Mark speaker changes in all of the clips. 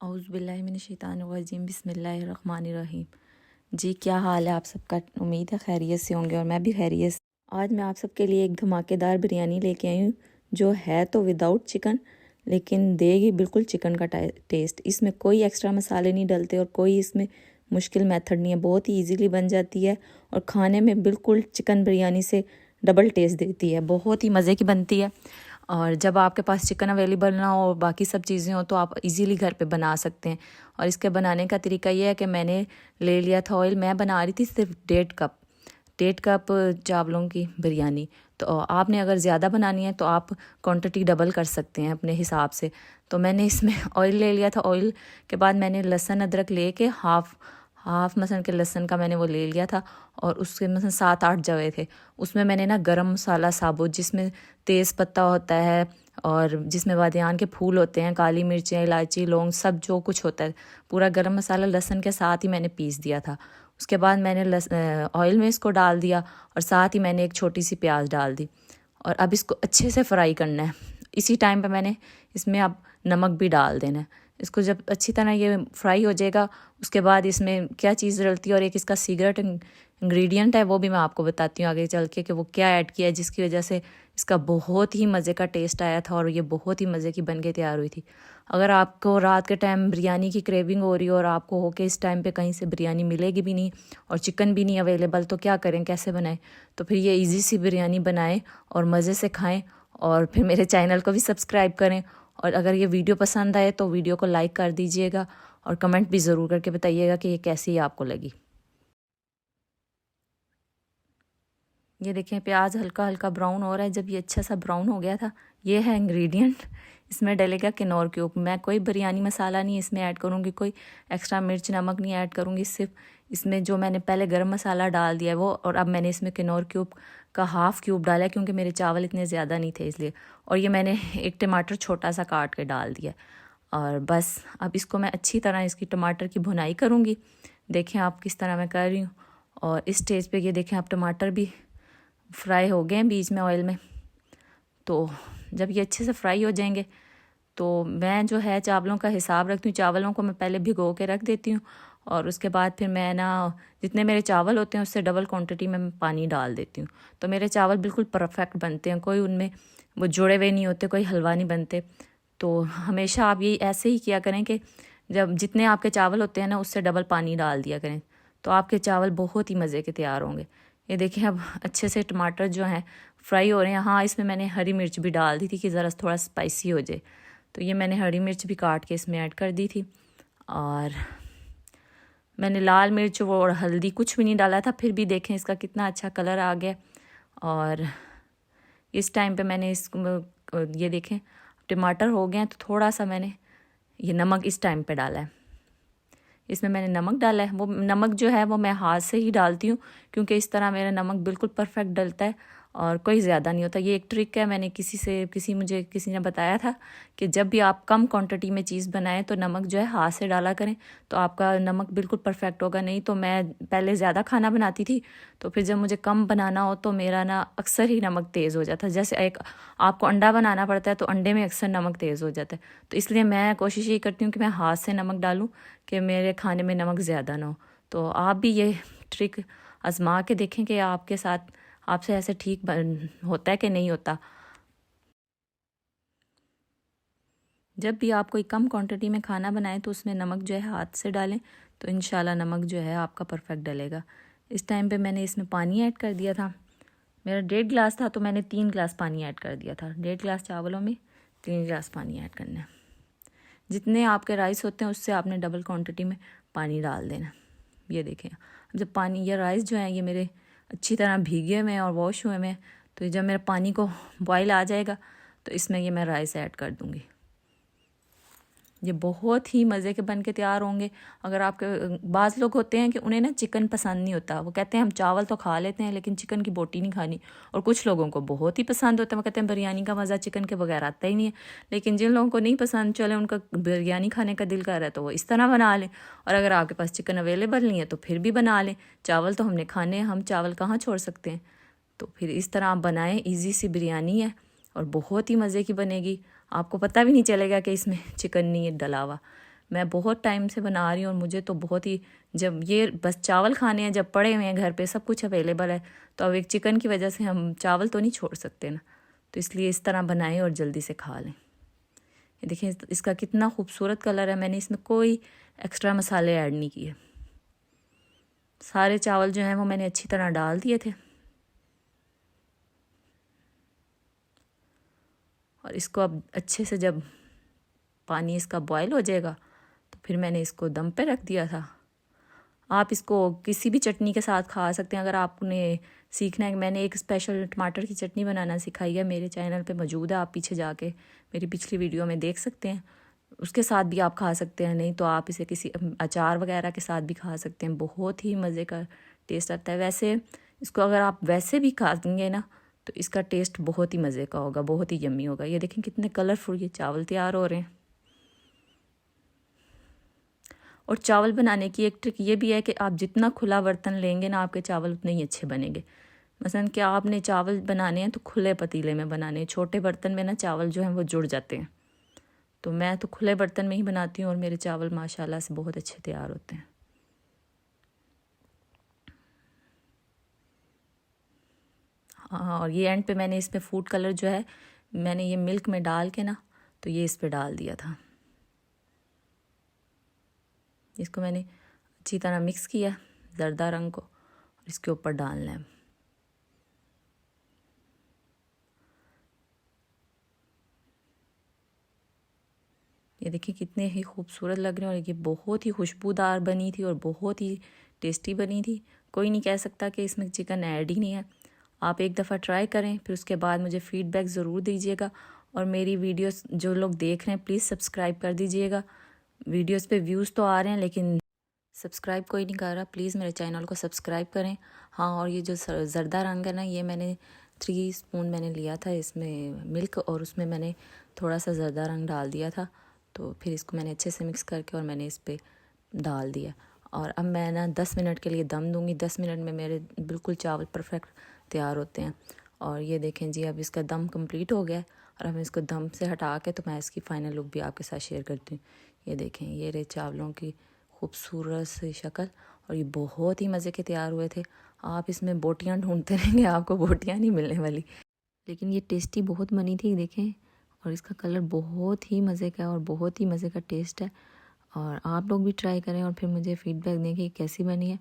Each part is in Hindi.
Speaker 1: औज़ुबिल्लाहिमिनश्शैतानिर्रजीम बिस्मिल्लाहिर्रहमानिर्रहीम। जी क्या हाल है आप सबका? उम्मीद है खैरियत से होंगे और मैं भी खैरियत से। आज मैं आप सबके लिए एक धमाकेदार बिरयानी लेके आई हूँ जो है तो विदाउट चिकन लेकिन देगी बिल्कुल चिकन का टेस्ट। इसमें कोई एक्स्ट्रा मसाले नहीं डलते और कोई इसमें मुश्किल मेथड नहीं है, बहुत ही ईजीली बन जाती है और खाने में बिल्कुल चिकन बिरयानी से डबल टेस्ट देती है, बहुत ही मज़े की बनती है। और जब आपके पास चिकन अवेलेबल ना हो और बाकी सब चीज़ें हो तो आप इजीली घर पे बना सकते हैं। और इसके बनाने का तरीका ये है कि मैंने ले लिया था ऑयल, मैं बना रही थी सिर्फ 1.5 कप चावलों की बिरयानी। तो आपने अगर ज़्यादा बनानी है तो आप क्वांटिटी डबल कर सकते हैं अपने हिसाब से। तो मैंने इसमें ऑयल ले लिया था, ऑयल के बाद मैंने लहसुन अदरक ले के हाफ मसन के लहसुन का मैंने वो ले लिया था और उसके मसन 7-8 जवे थे। उसमें मैंने ना गरम मसाला साबुत, जिसमें तेज़ पत्ता होता है और जिसमें बादियान के फूल होते हैं, काली मिर्चें, इलायची, लौंग, सब जो कुछ होता है, पूरा गरम मसाला लहसुन के साथ ही मैंने पीस दिया था। उसके बाद मैंने ऑयल में इसको डाल दिया और साथ ही मैंने एक छोटी सी प्याज डाल दी और अब इसको अच्छे से फ्राई करना है। इसी टाइम पे मैंने इसमें अब नमक भी डाल देना है। इसको जब अच्छी तरह ये फ्राई हो जाएगा उसके बाद इसमें क्या चीज़ डलती है और एक इसका सीक्रेट इंग्रेडिएंट है वो भी मैं आपको बताती हूँ आगे चल के कि वो क्या ऐड किया है जिसकी वजह से इसका बहुत ही मज़े का टेस्ट आया था और ये बहुत ही मज़े की बन के तैयार हुई थी। अगर आपको रात के टाइम बिरयानी की क्रेविंग हो रही हो और आपको हो कि इस टाइम पे कहीं से बिरयानी मिलेगी भी नहीं और चिकन भी नहीं अवेलेबल, तो क्या करें, कैसे बनाएं? तो फिर ये इजी सी बिरयानी बनाएं और मज़े से खाएं और फिर मेरे चैनल को भी सब्सक्राइब करें। और अगर ये वीडियो पसंद आए तो वीडियो को लाइक कर दीजिएगा और कमेंट भी ज़रूर करके बताइएगा कि ये कैसी आपको लगी। ये देखें प्याज हल्का हल्का ब्राउन हो रहा है। जब ये अच्छा सा ब्राउन हो गया था, ये है इंग्रेडिएंट, इसमें डलेगा किनौर क्यूब। मैं कोई बिरयानी मसाला नहीं इसमें ऐड करूँगी, कोई एक्स्ट्रा मिर्च नमक नहीं ऐड करूँगी, सिर्फ इसमें जो मैंने पहले गरम मसाला डाल दिया है वो, और अब मैंने इसमें किनौर क्यूब का हाफ़ क्यूब डाला है क्योंकि मेरे चावल इतने ज़्यादा नहीं थे इसलिए। और ये मैंने एक टमाटर छोटा सा काट के डाल दिया और बस अब इसको मैं अच्छी तरह इसकी टमाटर की भुनाई करूँगी। देखें आप किस तरह मैं कर रही हूँ। और इस स्टेज पे ये देखें आप टमाटर भी फ्राई हो गए हैं बीच में ऑयल में। तो जब ये अच्छे से फ्राई हो जाएंगे तो मैं जो है चावलों का हिसाब रखती हूँ। चावलों को मैं पहले भिगो के रख देती हूँ और उसके बाद फिर मैं ना जितने मेरे चावल होते हैं उससे डबल क्वांटिटी में मैं पानी डाल देती हूँ। तो मेरे चावल बिल्कुल परफेक्ट बनते हैं, कोई उनमें वो जुड़े हुए नहीं होते, कोई हलवा नहीं बनते। तो हमेशा आप ये ऐसे ही किया करें कि जब जितने आपके चावल होते हैं ना उससे डबल पानी डाल दिया करें, तो आपके चावल बहुत ही मज़े के तैयार होंगे। ये देखिए अब अच्छे से टमाटर जो हैं फ्राई हो रहे हैं। हाँ, इसमें मैंने हरी मिर्च भी डाल दी थी कि ज़रा थोड़ा स्पाइसी हो जाए, तो ये मैंने हरी मिर्च भी काट के इसमें ऐड कर दी थी। और मैंने लाल मिर्च और हल्दी कुछ भी नहीं डाला था, फिर भी देखें इसका कितना अच्छा कलर आ गया। और इस टाइम पे मैंने ये देखें टमाटर हो गए हैं तो थोड़ा सा मैंने ये नमक इस टाइम पे डाला है। इसमें मैंने नमक डाला है, वो नमक जो है वो मैं हाथ से ही डालती हूँ क्योंकि इस तरह मेरा नमक बिल्कुल परफेक्ट डलता है और कोई ज़्यादा नहीं होता। ये एक ट्रिक है, मैंने किसी ने बताया था कि जब भी आप कम क्वांटिटी में चीज़ बनाएं तो नमक जो है हाथ से डाला करें तो आपका नमक बिल्कुल परफेक्ट होगा। नहीं तो मैं पहले ज़्यादा खाना बनाती थी तो फिर जब मुझे कम बनाना हो तो मेरा ना अक्सर ही नमक तेज़ हो जाता है। जैसे एक आपको अंडा बनाना पड़ता है तो अंडे में अक्सर नमक तेज़ हो जाता है। तो इसलिए मैं कोशिश ये करती हूँ कि मैं हाथ से नमक डालूँ कि मेरे खाने में नमक ज़्यादा ना हो। तो आप भी ये ट्रिक आजमा के देखें कि आपके साथ आपसे ऐसे ठीक होता है कि नहीं होता। जब भी आप कोई कम क्वांटिटी में खाना बनाएं तो उसमें नमक जो है हाथ से डालें तो इंशाल्लाह नमक जो है आपका परफेक्ट डलेगा। इस टाइम पे मैंने इसमें पानी ऐड कर दिया था। मेरा 1.5 गिलास था तो मैंने 3 गिलास पानी ऐड कर दिया था। 1.5 गिलास चावलों में 3 गिलास पानी ऐड करना है। जितने आपके राइस होते हैं उससे आपने डबल क्वांटिटी में पानी डाल देना। ये देखें जब पानी, ये राइस जो है ये मेरे अच्छी तरह भीगे हुए हैं और वॉश हुए हैं, तो जब मेरा पानी को बॉयल आ जाएगा तो इसमें ये मैं राइस ऐड कर दूँगी। ये बहुत ही मज़े के बन के तैयार होंगे। अगर आपके बाज़ लोग होते हैं कि उन्हें ना चिकन पसंद नहीं होता, वो कहते हैं हम चावल तो खा लेते हैं लेकिन चिकन की बोटी नहीं खानी। और कुछ लोगों को बहुत ही पसंद होता है, वो कहते हैं बिरयानी का मज़ा चिकन के बगैर आता ही नहीं है। लेकिन जिन लोगों को नहीं पसंद, चले उनका बिरयानी खाने का दिल कर रहा है तो वो इस तरह बना लें। और अगर आपके पास चिकन अवेलेबल नहीं है तो फिर भी बना लें। चावल तो हमने खाने हैं, हम चावल कहाँ छोड़ सकते हैं। तो फिर इस तरह आप बनाएं, ईजी सी बिरयानी है और बहुत ही मज़े की बनेगी। आपको पता भी नहीं चलेगा कि इसमें चिकन नहीं है डला हुआ। मैं बहुत टाइम से बना रही हूँ और मुझे तो बहुत ही, जब ये बस चावल खाने हैं, जब पड़े हुए हैं घर पे, सब कुछ अवेलेबल है, तो अब एक चिकन की वजह से हम चावल तो नहीं छोड़ सकते ना, तो इसलिए इस तरह बनाएं और जल्दी से खा लें। ये देखिए इसका कितना खूबसूरत कलर है। मैंने इसमें कोई एक्स्ट्रा मसाले ऐड नहीं किए। सारे चावल जो हैं वो मैंने अच्छी तरह डाल दिए थे और इसको अब अच्छे से जब पानी इसका बॉयल हो जाएगा तो फिर मैंने इसको दम पे रख दिया था। आप इसको किसी भी चटनी के साथ खा सकते हैं। अगर आपने सीखना है, मैंने एक स्पेशल टमाटर की चटनी बनाना सिखाई है, मेरे चैनल पे मौजूद है, आप पीछे जाके मेरी पिछली वीडियो में देख सकते हैं। उसके साथ भी आप खा सकते हैं, नहीं तो आप इसे किसी अचार वगैरह के साथ भी खा सकते हैं। बहुत ही मज़े का टेस्ट आता है। वैसे इसको अगर आप वैसे भी खा देंगे ना तो इसका टेस्ट बहुत ही मज़े का होगा, बहुत ही यम्मी होगा। ये देखें कितने कलरफुल ये चावल तैयार हो रहे हैं। और चावल बनाने की एक ट्रिक ये भी है कि आप जितना खुला बर्तन लेंगे ना, आपके चावल उतने ही अच्छे बनेंगे। मसलन कि आपने चावल बनाने हैं तो खुले पतीले में बनाने हैं, छोटे बर्तन में ना चावल जो हैं वो जुड़ जाते हैं। तो मैं तो खुले बर्तन में ही बनाती हूँ और मेरे चावल माशाल्लाह से बहुत अच्छे तैयार होते हैं। हाँ, और ये एंड पे मैंने इसमें फूड कलर जो है मैंने ये मिल्क में डाल के ना तो ये इस पे डाल दिया था। इसको मैंने अच्छी तरह मिक्स किया ज़रदा रंग को और इसके ऊपर डालना है। ये देखिए कितने ही खूबसूरत लग रहे हैं और ये बहुत ही खुशबूदार बनी थी और बहुत ही टेस्टी बनी थी। कोई नहीं कह सकता कि इसमें चिकन ऐड ही नहीं है। आप एक दफ़ा ट्राई करें, फिर उसके बाद मुझे फ़ीडबैक ज़रूर दीजिएगा। और मेरी वीडियोस जो लोग देख रहे हैं प्लीज़ सब्सक्राइब कर दीजिएगा। वीडियोस पे व्यूज़ तो आ रहे हैं लेकिन सब्सक्राइब कोई नहीं कर रहा। प्लीज़ मेरे चैनल को सब्सक्राइब करें। हाँ, और ये जो ज़रदा रंग है ना, ये मैंने 3 स्पून मैंने लिया था इसमें मिल्क और उसमें मैंने थोड़ा सा ज़रदा रंग डाल दिया था। तो फिर इसको मैंने अच्छे से मिक्स करके और मैंने इस पर डाल दिया। और अब मैं ना 10 मिनट के लिए दम दूँगी। 10 मिनट में मेरे बिल्कुल चावल परफेक्ट तैयार होते हैं। और ये देखें जी, अब इसका दम कंप्लीट हो गया है और अब इसको दम से हटा के तो मैं इसकी फ़ाइनल लुक भी आपके साथ शेयर करती हूँ। ये देखें, ये रहे चावलों की खूबसूरत सी शक्ल और ये बहुत ही मज़े के तैयार हुए थे। आप इसमें बोटियाँ ढूंढते रहेंगे, आपको बोटियाँ नहीं मिलने वाली, लेकिन ये टेस्टी बहुत बनी थी। देखें, और इसका कलर बहुत ही मज़े का है और बहुत ही मज़े का टेस्ट है। और आप लोग भी ट्राई करें और फिर मुझे फ़ीडबैक दें कि कैसी बनी है।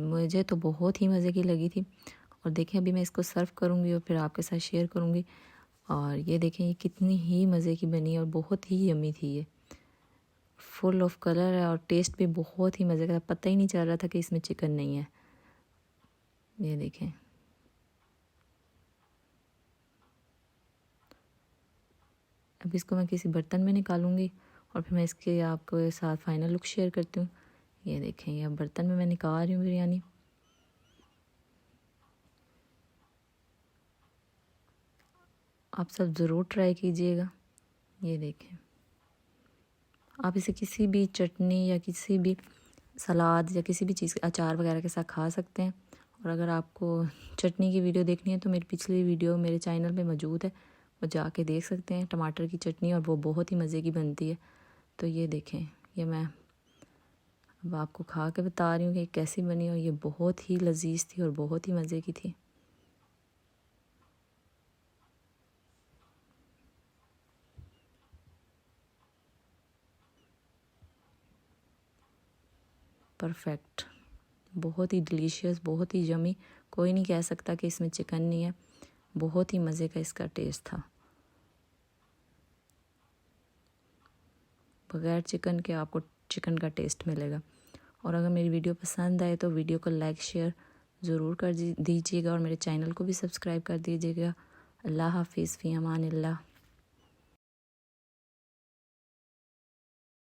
Speaker 1: मुझे तो बहुत ही मज़े की लगी थी। और देखें, अभी मैं इसको सर्व करूँगी और फिर आपके साथ शेयर करूँगी। और ये देखें, ये कितनी ही मज़े की बनी और बहुत ही यम्मी थी। ये फुल ऑफ कलर है और टेस्ट भी बहुत ही मज़े का, पता ही नहीं चल रहा था कि इसमें चिकन नहीं है। ये देखें, अब इसको मैं किसी बर्तन में निकालूंगी और फिर मैं इसके आपको साथ फाइनल लुक शेयर करती हूँ। ये देखें, ये बर्तन में मैं निकाल रही हूँ बिरयानी। आप सब ज़रूर ट्राई कीजिएगा। ये देखें, आप इसे किसी भी चटनी या किसी भी सलाद या किसी भी चीज़ अचार वगैरह के साथ खा सकते हैं। और अगर आपको चटनी की वीडियो देखनी है तो मेरी पिछली वीडियो मेरे चैनल पे मौजूद है, वो जाके देख सकते हैं, टमाटर की चटनी, और वो बहुत ही मज़े की बनती है। तो ये देखें, ये मैं अब आपको खा के बता रही हूँ कि कैसी बनी और ये बहुत ही लजीज थी और बहुत ही मज़े की थी। परफेक्ट, बहुत ही डिलीशियस, बहुत ही यमी। कोई नहीं कह सकता कि इसमें चिकन नहीं है। बहुत ही मज़े का इसका टेस्ट था। बगैर चिकन के आपको चिकन का टेस्ट मिलेगा। और अगर मेरी वीडियो पसंद आए तो वीडियो को लाइक शेयर ज़रूर कर दीजिएगा और मेरे चैनल को भी सब्सक्राइब कर दीजिएगा। अल्लाह हाफिज़, फ़ी अमान अल्लाह।